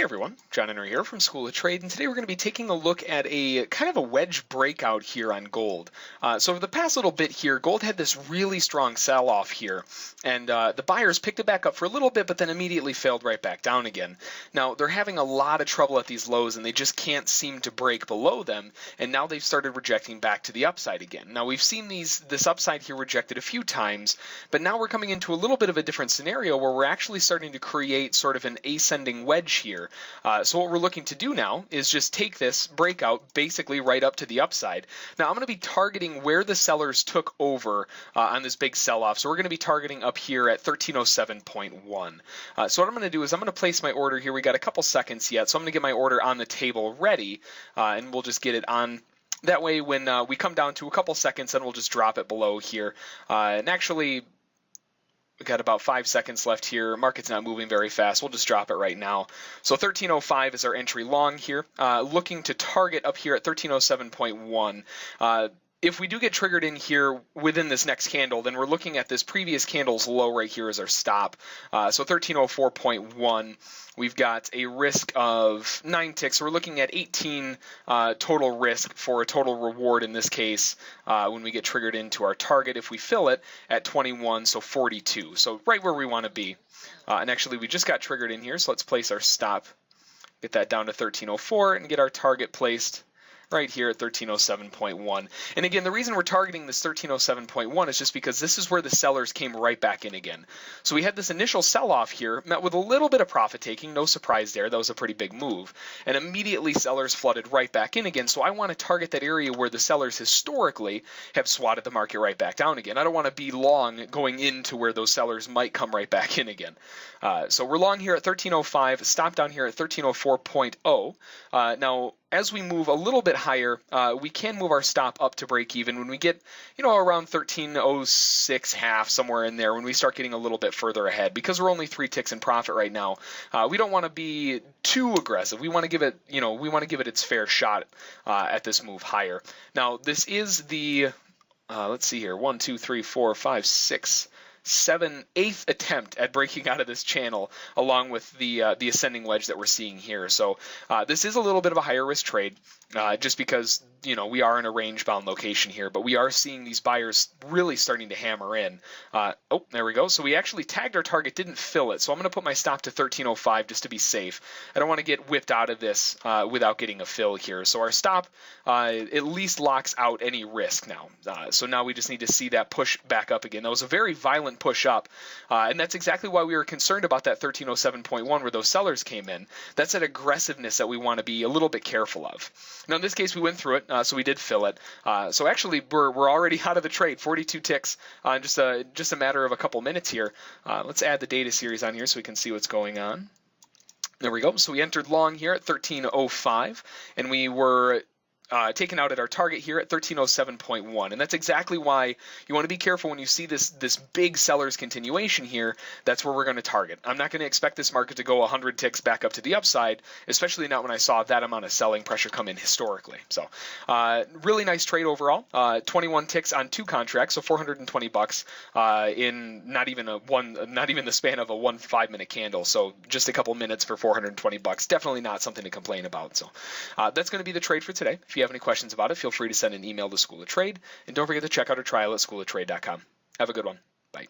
Hey everyone, John Henry here from School of Trade, and today we're going to be taking a look at a kind of a wedge breakout here on gold. So over the past little bit here, gold had this really strong sell-off here, and the buyers picked it back up for a little bit, but then immediately failed right back down again. Now they're having a lot of trouble at these lows, and they just can't seem to break below them, and now they've started rejecting back to the upside again. Now we've seen this upside here rejected a few times, but now we're coming into a little bit of a different scenario where we're actually starting to create sort of an ascending wedge here. So what we're looking to do now is just take this breakout basically right up to the upside. Now I'm going to be targeting where the sellers took over on this big sell-off. So we're going to be targeting up here at 1307.1. So what I'm going to do is I'm going to place my order here. We got a couple seconds yet, so I'm going to get my order on the table ready, and we'll just get it on. That way when we come down to a couple seconds, then we'll just drop it below here. And actually, we've got about 5 seconds left here. Market's not moving very fast. We'll just drop it right now. So 1305 is our entry long here. Looking to target up here at 1307.1. If we do get triggered in here within this next candle, then we're looking at this previous candle's low right here as our stop. So 1304.1, we've got a risk of 9 ticks. So we're looking at 18 total risk for a total reward in this case when we get triggered into our target. If we fill it at 21, so 42. So right where we want to be. And actually, we just got triggered in here, so let's place our stop, get that down to 1304, and get our target placed right here at 1307.1. And again, the reason we're targeting this 1307.1 is just because this is where the sellers came right back in again. So we had this initial sell-off here, met with a little bit of profit taking, no surprise there, that was a pretty big move. And immediately sellers flooded right back in again, so I want to target that area where the sellers historically have swatted the market right back down again. I don't want to be long going into where those sellers might come right back in again. So we're long here at 1305, stop down here at 1304.0. Now, as we move a little bit higher, we can move our stop up to break even when we get, around 1306 half, somewhere in there, when we start getting a little bit further ahead. Because we're only 3 ticks in profit right now, we don't want to be too aggressive. We want to give it, its fair shot at this move higher. Now, this is the, let's see here, 1, 2, 3, 4, 5, 6, 7, 8th attempt at breaking out of this channel, along with the ascending wedge that we're seeing here. So this is a little bit of a higher risk trade, just because we are in a range bound location here, but we are seeing these buyers really starting to hammer in. Oh, there we go. So we actually tagged our target, didn't fill it. So I'm going to put my stop to 1305 just to be safe. I don't want to get whipped out of this without getting a fill here. So our stop at least locks out any risk now. So now we just need to see that push back up again. That was a very violent push up, and that's exactly why we were concerned about that 1307.1 where those sellers came in. That's that aggressiveness that we want to be a little bit careful of. Now in this case we went through it, so we did fill it. So actually we're already out of the trade, 42 ticks, just a matter of a couple minutes here. Let's add the data series on here so we can see what's going on. There we go. So we entered long here at 1305, and we were taken out at our target here at 1307.1, and that's exactly why you want to be careful when you see this big seller's continuation here. That's where we're going to target. I'm not going to expect this market to go 100 ticks back up to the upside, especially not when I saw that amount of selling pressure come in historically. So really nice trade overall. 21 ticks on 2 contracts, so $420 in not even the span of a 1 5-minute candle. So just a couple minutes for $420. Definitely not something to complain about. So that's going to be the trade for today. If you have any questions about it, feel free to send an email to School of Trade. And don't forget to check out our trial at schooloftrade.com. Have a good one. Bye.